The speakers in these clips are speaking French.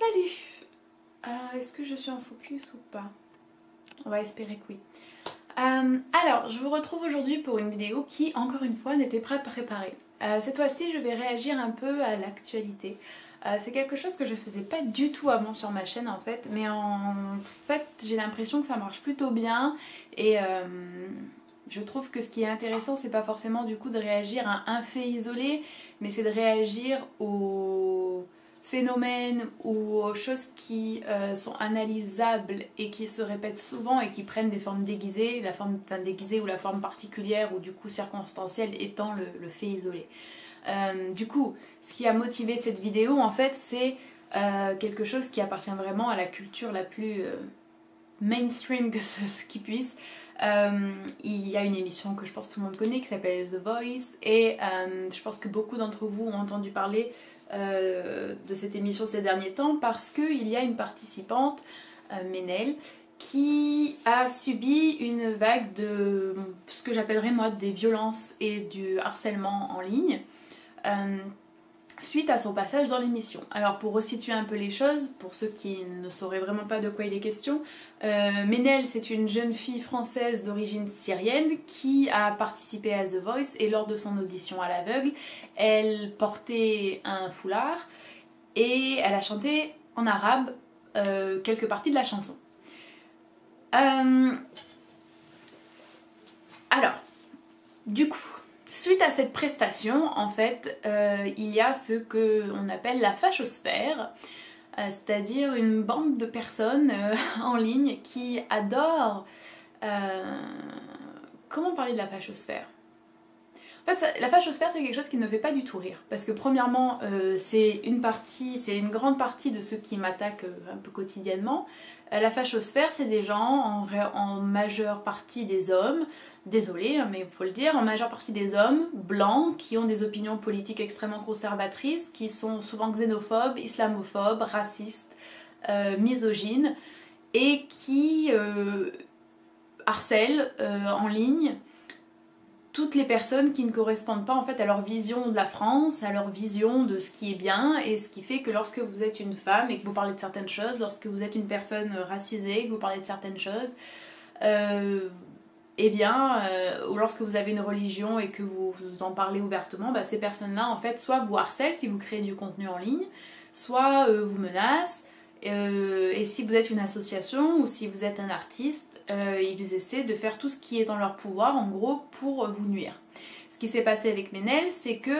Salut. Est-ce que je suis en focus ou pas? On va espérer que oui. Alors, je vous retrouve aujourd'hui pour une vidéo qui, encore une fois, n'était pas préparée. Cette fois-ci, je vais réagir un peu à l'actualité. C'est quelque chose que je faisais pas du tout avant sur ma chaîne en fait, mais en fait, j'ai l'impression que ça marche plutôt bien et je trouve que ce qui est intéressant, c'est pas forcément du coup de réagir à un fait isolé, mais c'est de réagir aux phénomènes ou aux choses qui sont analysables et qui se répètent souvent et qui prennent des formes déguisées, la forme déguisée ou la forme particulière ou du coup circonstancielle étant le fait isolé. Du coup, ce qui a motivé cette vidéo en fait, c'est quelque chose qui appartient vraiment à la culture la plus mainstream que ce qui puisse. Il y a une émission que je pense tout le monde connaît qui s'appelle The Voice et je pense que beaucoup d'entre vous ont entendu parler de cette émission ces derniers temps parce qu'il y a une participante, Ménel, qui a subi une vague de ce que j'appellerais moi des violences et du harcèlement en ligne suite à son passage dans l'émission. Alors pour resituer un peu les choses, pour ceux qui ne sauraient vraiment pas de quoi il est question, Ménel c'est une jeune fille française d'origine syrienne qui a participé à The Voice et lors de son audition à l'aveugle, elle portait un foulard et elle a chanté en arabe quelques parties de la chanson. Alors, du coup, suite à cette prestation, en fait, il y a ce qu'on appelle la fachosphère, c'est-à-dire une bande de personnes en ligne qui adorent... Comment parler de la fachosphère? En fait, la fachosphère, c'est quelque chose qui ne me fait pas du tout rire. Parce que premièrement, c'est une grande partie de ceux qui m'attaquent un peu quotidiennement. La fachosphère, c'est des gens, en majeure partie des hommes, désolé, mais il faut le dire, en majeure partie des hommes blancs qui ont des opinions politiques extrêmement conservatrices, qui sont souvent xénophobes, islamophobes, racistes, misogynes, et qui harcèlent en ligne toutes les personnes qui ne correspondent pas en fait à leur vision de la France, à leur vision de ce qui est bien, et ce qui fait que lorsque vous êtes une femme et que vous parlez de certaines choses, lorsque vous êtes une personne racisée et que vous parlez de certaines choses, ou lorsque vous avez une religion et que vous en parlez ouvertement, ces personnes-là en fait soit vous harcèlent si vous créez du contenu en ligne, soit vous menacent, et si vous êtes une association ou si vous êtes un artiste, ils essaient de faire tout ce qui est en leur pouvoir en gros pour vous nuire. Ce qui s'est passé avec Ménel, c'est que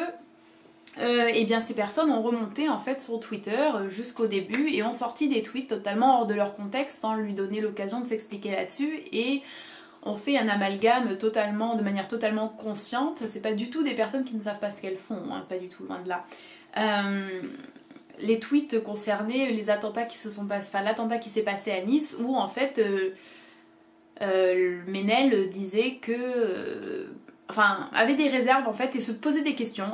ces personnes ont remonté en fait sur Twitter jusqu'au début et ont sorti des tweets totalement hors de leur contexte sans lui donner l'occasion de s'expliquer là-dessus et ont fait un amalgame de manière totalement consciente. C'est pas du tout des personnes qui ne savent pas ce qu'elles font, hein, pas du tout, loin de là. Les tweets concernaient les attentats qui se sont passés, enfin l'attentat qui s'est passé à Nice où en fait Ménel disait que avait des réserves en fait et se posait des questions,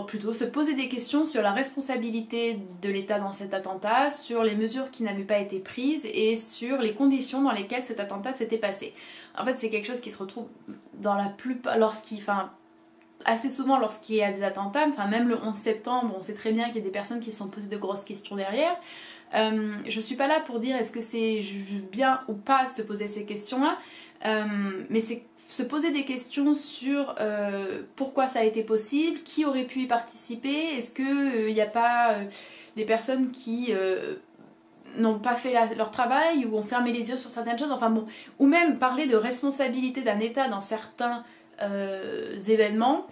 se poser des questions sur la responsabilité de l'État dans cet attentat, sur les mesures qui n'avaient pas été prises et sur les conditions dans lesquelles cet attentat s'était passé. En fait c'est quelque chose qui se retrouve dans la plupart, assez souvent lorsqu'il y a des attentats, même le 11 septembre, on sait très bien qu'il y a des personnes qui se sont posées de grosses questions derrière. Je suis pas là pour dire est-ce que c'est bien ou pas de se poser ces questions-là, mais c'est se poser des questions sur pourquoi ça a été possible, qui aurait pu y participer, est-ce qu'il n'y a pas des personnes qui n'ont pas fait leur travail ou ont fermé les yeux sur certaines choses, ou même parler de responsabilité d'un État dans certains événements,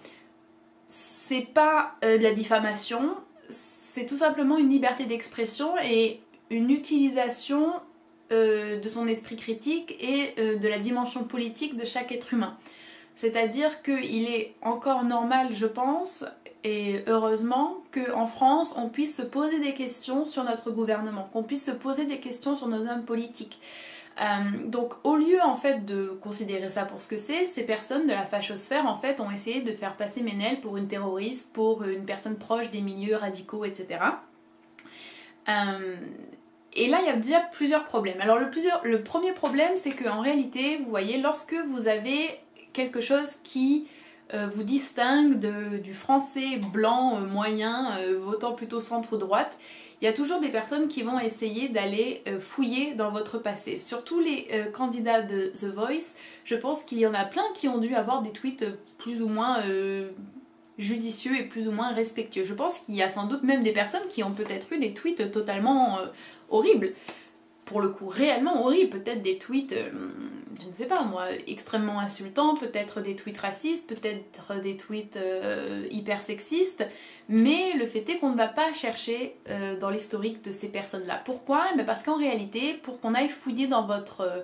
c'est pas de la diffamation, c'est tout simplement une liberté d'expression et une utilisation de son esprit critique et de la dimension politique de chaque être humain. C'est-à-dire qu'il est encore normal, je pense, et heureusement, qu'en France, on puisse se poser des questions sur notre gouvernement, qu'on puisse se poser des questions sur nos hommes politiques. Donc au lieu en fait de considérer ça pour ce que c'est, ces personnes de la fachosphère en fait ont essayé de faire passer Ménel pour une terroriste, pour une personne proche des milieux radicaux, etc. Et là il y a déjà plusieurs problèmes. Alors le premier problème c'est qu'en réalité, vous voyez, lorsque vous avez quelque chose qui vous distingue du français blanc moyen, votant plutôt centre-droite. Il y a toujours des personnes qui vont essayer d'aller fouiller dans votre passé. Surtout les candidats de The Voice, je pense qu'il y en a plein qui ont dû avoir des tweets plus ou moins judicieux et plus ou moins respectueux. Je pense qu'il y a sans doute même des personnes qui ont peut-être eu des tweets totalement horribles. Pour le coup, réellement horribles. Peut-être des tweets, je ne sais pas moi, extrêmement insultants, peut-être des tweets racistes, peut-être des tweets hyper sexistes. Mais le fait est qu'on ne va pas chercher dans l'historique de ces personnes-là. Pourquoi? Parce qu'en réalité, pour qu'on aille fouiller dans votre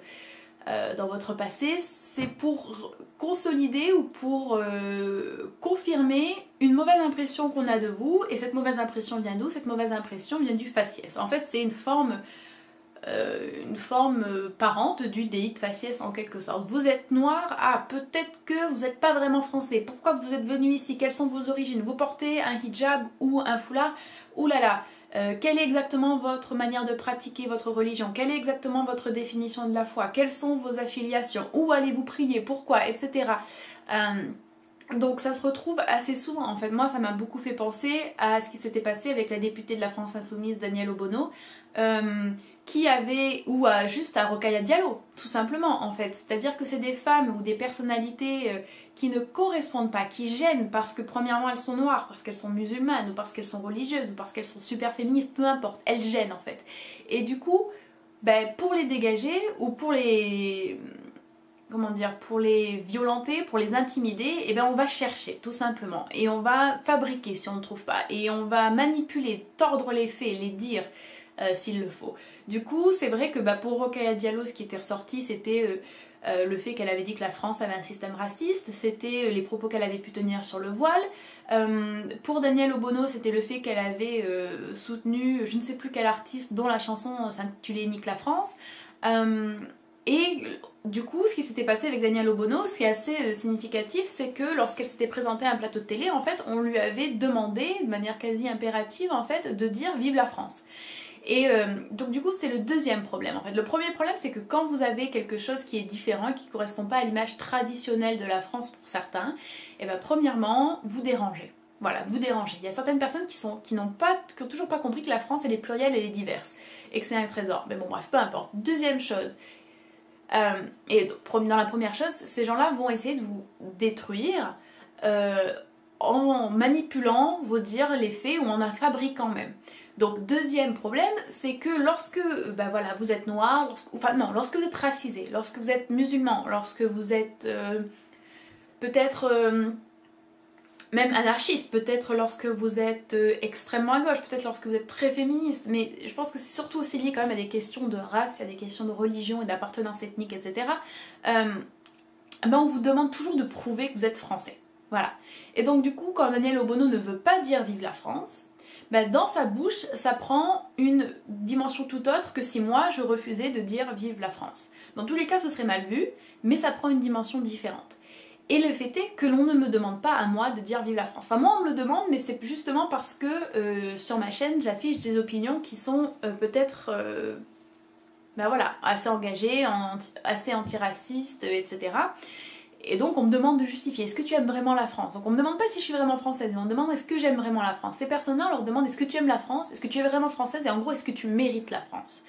passé, c'est pour consolider ou pour confirmer une mauvaise impression qu'on a de vous. Et cette mauvaise impression vient d'où? Cette mauvaise impression vient du faciès. En fait, c'est une forme parente du délit de faciès en quelque sorte. Vous êtes noir, ah peut-être que vous n'êtes pas vraiment français. Pourquoi vous êtes venu ici? Quelles sont vos origines? Vous portez un hijab ou un foulard? Ouh là là, quelle est exactement votre manière de pratiquer votre religion? Quelle est exactement votre définition de la foi? Quelles sont vos affiliations? Où allez-vous prier? Pourquoi? Etc. Donc ça se retrouve assez souvent en fait. Moi ça m'a beaucoup fait penser à ce qui s'était passé avec la députée de la France Insoumise Danielle Obono qui avait, ou juste à Rokhaya Diallo tout simplement en fait. C'est-à-dire que c'est des femmes ou des personnalités qui ne correspondent pas, qui gênent parce que premièrement elles sont noires, parce qu'elles sont musulmanes ou parce qu'elles sont religieuses ou parce qu'elles sont super féministes, peu importe, elles gênent en fait. Et du coup, pour les dégager ou pour les... comment dire, pour les violenter, pour les intimider, et on va chercher tout simplement et on va fabriquer si on ne trouve pas et on va manipuler, tordre les faits, les dire s'il le faut. Du coup c'est vrai que pour Rokhaya Diallo ce qui était ressorti c'était le fait qu'elle avait dit que la France avait un système raciste, c'était les propos qu'elle avait pu tenir sur le voile. Pour Danielle Obono c'était le fait qu'elle avait soutenu je ne sais plus quel artiste dont la chanson s'intitulait Nique la France. Et du coup, ce qui s'était passé avec Danielle Obono, ce qui est assez significatif, c'est que lorsqu'elle s'était présentée à un plateau de télé, en fait, on lui avait demandé, de manière quasi impérative, en fait, de dire « Vive la France ». Et donc du coup, c'est le deuxième problème, en fait. Le premier problème, c'est que quand vous avez quelque chose qui est différent, qui ne correspond pas à l'image traditionnelle de la France pour certains, et premièrement, vous dérangez. Voilà, vous dérangez. Il y a certaines personnes qui n'ont toujours pas compris que la France, elle est plurielle, elle est diverse, et que c'est un trésor. Mais bon, bref, peu importe. Deuxième chose... et dans la première chose, ces gens-là vont essayer de vous détruire en manipulant vos dires, les faits ou en en fabriquant même. Donc deuxième problème, c'est que lorsque voilà, vous êtes noir, lorsque vous êtes racisé, lorsque vous êtes musulman, lorsque vous êtes peut-être même anarchiste, peut-être lorsque vous êtes extrêmement à gauche, peut-être lorsque vous êtes très féministe, mais je pense que c'est surtout aussi lié quand même à des questions de race, à des questions de religion et d'appartenance ethnique, etc. On vous demande toujours de prouver que vous êtes français. Voilà. Et donc du coup, quand Danielle Obono ne veut pas dire vive la France, dans sa bouche, ça prend une dimension tout autre que si moi je refusais de dire vive la France. Dans tous les cas, ce serait mal vu, mais ça prend une dimension différente. Et le fait est que l'on ne me demande pas à moi de dire vive la France. Enfin moi on me le demande, mais c'est justement parce que sur ma chaîne j'affiche des opinions qui sont peut-être voilà, assez engagées, assez antiracistes, etc. Et donc on me demande de justifier, est-ce que tu aimes vraiment la France? Donc on me demande pas si je suis vraiment française, on me demande est-ce que j'aime vraiment la France. Ces personnes-là on leur demande est-ce que tu aimes la France? Est-ce que tu es vraiment française? Et en gros est-ce que tu mérites la France?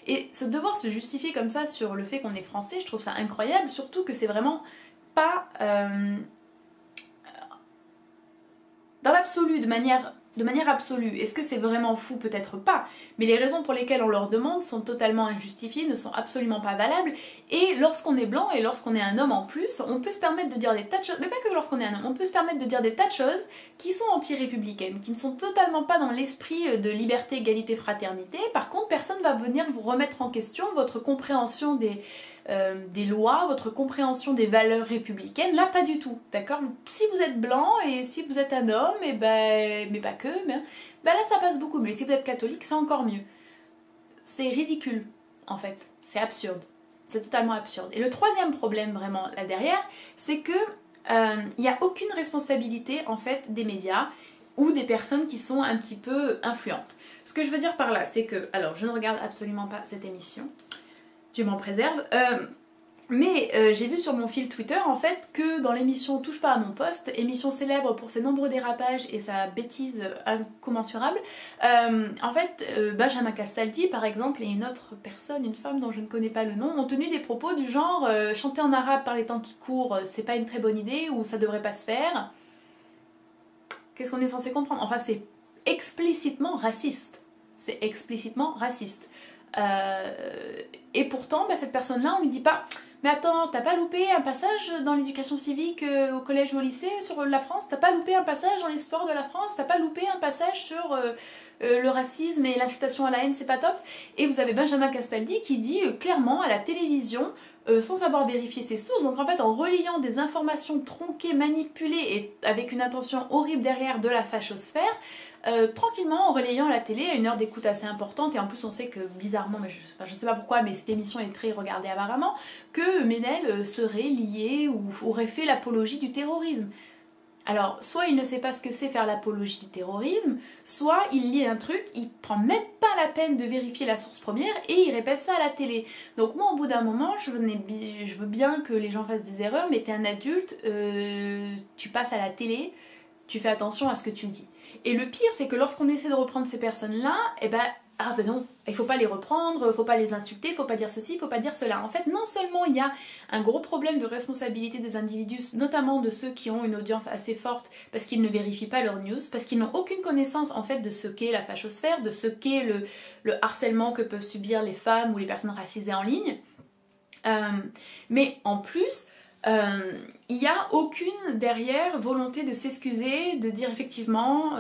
Et devoir se justifier comme ça sur le fait qu'on est français, je trouve ça incroyable, surtout que c'est vraiment pas dans l'absolu, de manière absolue. Est-ce que c'est vraiment fou? Peut-être pas, mais les raisons pour lesquelles on leur demande sont totalement injustifiées, ne sont absolument pas valables, et lorsqu'on est blanc et lorsqu'on est un homme en plus, on peut se permettre de dire des tas de choses, mais pas que lorsqu'on est un homme, on peut se permettre de dire des tas de choses qui sont anti-républicaines, qui ne sont totalement pas dans l'esprit de liberté, égalité, fraternité. Par contre, personne va venir vous remettre en question votre compréhension des lois, votre compréhension des valeurs républicaines, là pas du tout, d'accord? Si vous êtes blanc et si vous êtes un homme, mais pas que, là ça passe beaucoup mieux. Si vous êtes catholique, c'est encore mieux. C'est ridicule, en fait, c'est absurde, c'est totalement absurde. Et le troisième problème vraiment là derrière, c'est que il n'y a aucune responsabilité en fait des médias ou des personnes qui sont un petit peu influentes. Ce que je veux dire par là, c'est que, alors je ne regarde absolument pas cette émission, Dieu m'en préserve, Mais j'ai vu sur mon fil Twitter en fait que dans l'émission Touche pas à mon poste, émission célèbre pour ses nombreux dérapages et sa bêtise incommensurable, en fait Benjamin Castaldi par exemple et une autre personne, une femme dont je ne connais pas le nom, ont tenu des propos du genre chanter en arabe par les temps qui courent c'est pas une très bonne idée ou ça devrait pas se faire. Qu'est-ce qu'on est censé comprendre? Enfin c'est explicitement raciste. C'est explicitement raciste. Et pourtant cette personne-là on lui dit pas mais attends, t'as pas loupé un passage dans l'éducation civique au collège ou au lycée sur la France? T'as pas loupé un passage dans l'histoire de la France? T'as pas loupé un passage sur le racisme et l'incitation à la haine, c'est pas top? Et vous avez Benjamin Castaldi qui dit clairement à la télévision, sans avoir vérifié ses sources, donc en fait en relayant des informations tronquées, manipulées et avec une intention horrible derrière de la fachosphère, tranquillement en relayant à la télé à une heure d'écoute assez importante, et en plus on sait que bizarrement, mais je sais pas pourquoi, mais cette émission est très regardée apparemment, que Ménel serait lié ou aurait fait l'apologie du terrorisme. Alors, soit il ne sait pas ce que c'est faire l'apologie du terrorisme, soit il lit un truc, il prend même pas la peine de vérifier la source première et il répète ça à la télé. Donc moi, au bout d'un moment, je veux bien que les gens fassent des erreurs, mais t'es un adulte, tu passes à la télé, tu fais attention à ce que tu dis. Et le pire, c'est que lorsqu'on essaie de reprendre ces personnes-là, ah ben non, il faut pas les reprendre, il faut pas les insulter, il faut pas dire ceci, il faut pas dire cela. En fait, non seulement il y a un gros problème de responsabilité des individus, notamment de ceux qui ont une audience assez forte, parce qu'ils ne vérifient pas leurs news, parce qu'ils n'ont aucune connaissance en fait de ce qu'est la fachosphère, de ce qu'est le harcèlement que peuvent subir les femmes ou les personnes racisées en ligne. Mais en plus, il n'y a aucune derrière volonté de s'excuser, de dire effectivement,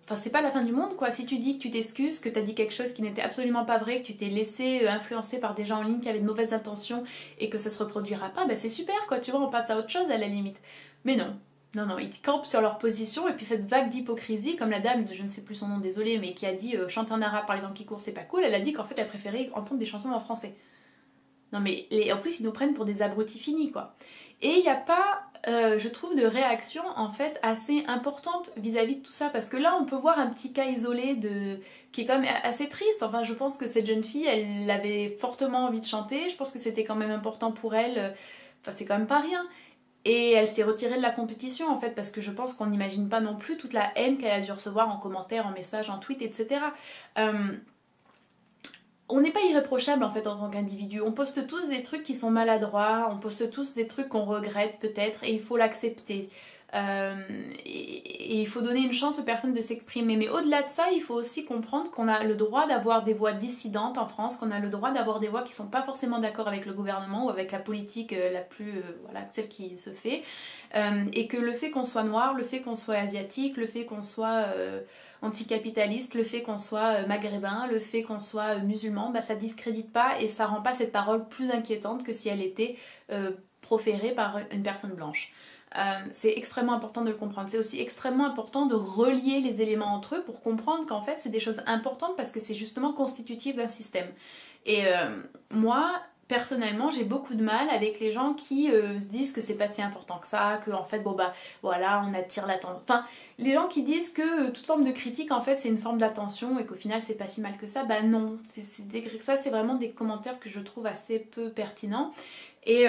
enfin c'est pas la fin du monde quoi, si tu dis que tu t'excuses, que tu as dit quelque chose qui n'était absolument pas vrai, que tu t'es laissé influencer par des gens en ligne qui avaient de mauvaises intentions et que ça se reproduira pas, c'est super quoi, tu vois, on passe à autre chose à la limite. Mais non. Non, non, ils campent sur leur position et puis cette vague d'hypocrisie, comme la dame, je ne sais plus son nom, désolée, mais qui a dit chanter en arabe par les temps qui courent c'est pas cool, elle a dit qu'en fait elle préférait entendre des chansons en français. Non mais en plus ils nous prennent pour des abrutis finis quoi. Et il n'y a pas, je trouve, de réaction en fait assez importante vis-à-vis de tout ça. Parce que là on peut voir un petit cas isolé qui est quand même assez triste. Enfin je pense que cette jeune fille elle avait fortement envie de chanter. Je pense que c'était quand même important pour elle. Enfin c'est quand même pas rien. Et elle s'est retirée de la compétition en fait parce que je pense qu'on n'imagine pas non plus toute la haine qu'elle a dû recevoir en commentaire, en message, en tweet, etc. On n'est pas irréprochable en fait en tant qu'individu. On poste tous des trucs qui sont maladroits, on poste tous des trucs qu'on regrette peut-être et il faut l'accepter. Et il faut donner une chance aux personnes de s'exprimer. Mais au-delà de ça, il faut aussi comprendre qu'on a le droit d'avoir des voix dissidentes en France, qu'on a le droit d'avoir des voix qui ne sont pas forcément d'accord avec le gouvernement ou avec la politique la plus, voilà, celle qui se fait. Et que le fait qu'on soit noir, le fait qu'on soit asiatique, le fait qu'on soit anticapitaliste, le fait qu'on soit maghrébin, le fait qu'on soit musulman, ça discrédite pas et ça rend pas cette parole plus inquiétante que si elle était proférée par une personne blanche. C'est extrêmement important de le comprendre. C'est aussi extrêmement important de relier les éléments entre eux pour comprendre qu'en fait c'est des choses importantes parce que c'est justement constitutif d'un système. Et moi, personnellement, j'ai beaucoup de mal avec les gens qui se disent que c'est pas si important que ça, que en fait voilà, on attire l'attention. Enfin, les gens qui disent que toute forme de critique en fait c'est une forme d'attention et qu'au final c'est pas si mal que ça, non. Ça c'est vraiment des commentaires que je trouve assez peu pertinents. Et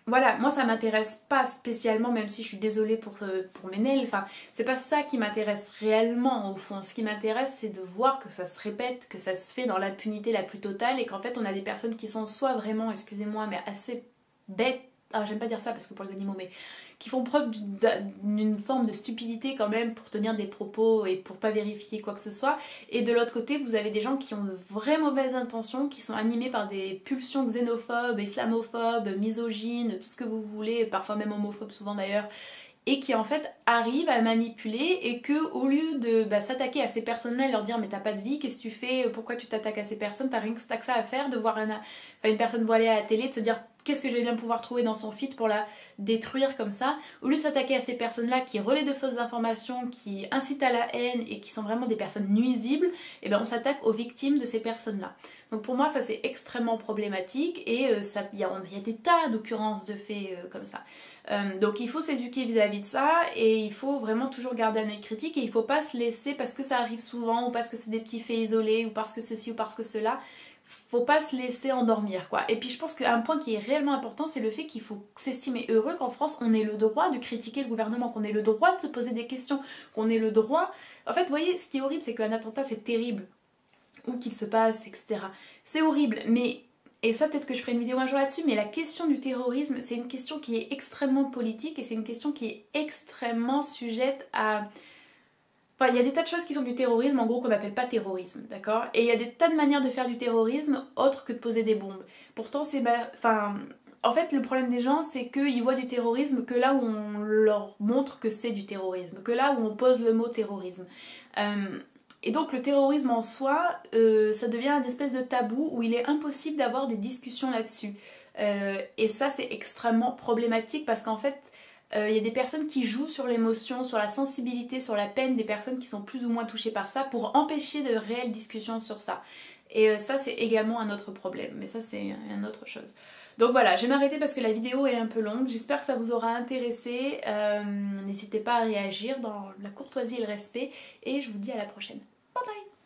voilà, moi ça m'intéresse pas spécialement, même si je suis désolée pour Ménel, enfin c'est pas ça qui m'intéresse réellement au fond. Ce qui m'intéresse c'est de voir que ça se répète, que ça se fait dans l'impunité la plus totale et qu'en fait on a des personnes qui sont soit vraiment, excusez-moi, mais assez bêtes, j'aime pas dire ça parce que pour les animaux, mais qui font preuve d'une forme de stupidité quand même pour tenir des propos et pour pas vérifier quoi que ce soit. Et de l'autre côté, vous avez des gens qui ont de vraies mauvaises intentions, qui sont animés par des pulsions xénophobes, islamophobes, misogynes, tout ce que vous voulez, parfois même homophobes souvent d'ailleurs, et qui en fait arrivent à manipuler et que au lieu de s'attaquer à ces personnes-là et leur dire mais t'as pas de vie, qu'est-ce que tu fais, pourquoi tu t'attaques à ces personnes, t'as rien que ça à faire de voir une personne voilée à la télé, de se dire qu'est-ce que je vais bien pouvoir trouver dans son feed pour la détruire comme ça, au lieu de s'attaquer à ces personnes-là qui relaient de fausses informations, qui incitent à la haine et qui sont vraiment des personnes nuisibles, et on s'attaque aux victimes de ces personnes-là. Donc pour moi ça c'est extrêmement problématique et il y a des tas d'occurrences de faits comme ça. Donc il faut s'éduquer vis-à-vis de ça et il faut vraiment toujours garder un œil critique et il faut pas se laisser parce que ça arrive souvent ou parce que c'est des petits faits isolés ou parce que ceci ou parce que cela. faut pas se laisser endormir quoi. Et puis je pense qu'un point qui est réellement important, c'est le fait qu'il faut s'estimer heureux qu'en France on ait le droit de critiquer le gouvernement, qu'on ait le droit de se poser des questions, qu'on ait le droit... En fait, vous voyez, ce qui est horrible, c'est qu'un attentat c'est terrible, où qu'il se passe, etc. C'est horrible, mais... Et ça peut-être que je ferai une vidéo un jour là-dessus, mais la question du terrorisme, c'est une question qui est extrêmement politique et c'est une question qui est extrêmement sujette à... Enfin, il y a des tas de choses qui sont du terrorisme, en gros, qu'on n'appelle pas terrorisme, d'accord? Et il y a des tas de manières de faire du terrorisme autres que de poser des bombes. Pourtant, c'est... Enfin... En fait, le problème des gens, c'est qu'ils voient du terrorisme que là où on leur montre que c'est du terrorisme, que là où on pose le mot terrorisme. Et donc le terrorisme en soi, ça devient une espèce de tabou où il est impossible d'avoir des discussions là-dessus. Et ça, c'est extrêmement problématique parce qu'en fait, il y a des personnes qui jouent sur l'émotion, sur la sensibilité, sur la peine des personnes qui sont plus ou moins touchées par ça pour empêcher de réelles discussions sur ça. Et ça, c'est également un autre problème, mais ça, c'est une autre chose. Donc voilà, je vais m'arrêter parce que la vidéo est un peu longue. J'espère que ça vous aura intéressé. N'hésitez pas à réagir dans la courtoisie et le respect. Et je vous dis à la prochaine. Bye bye!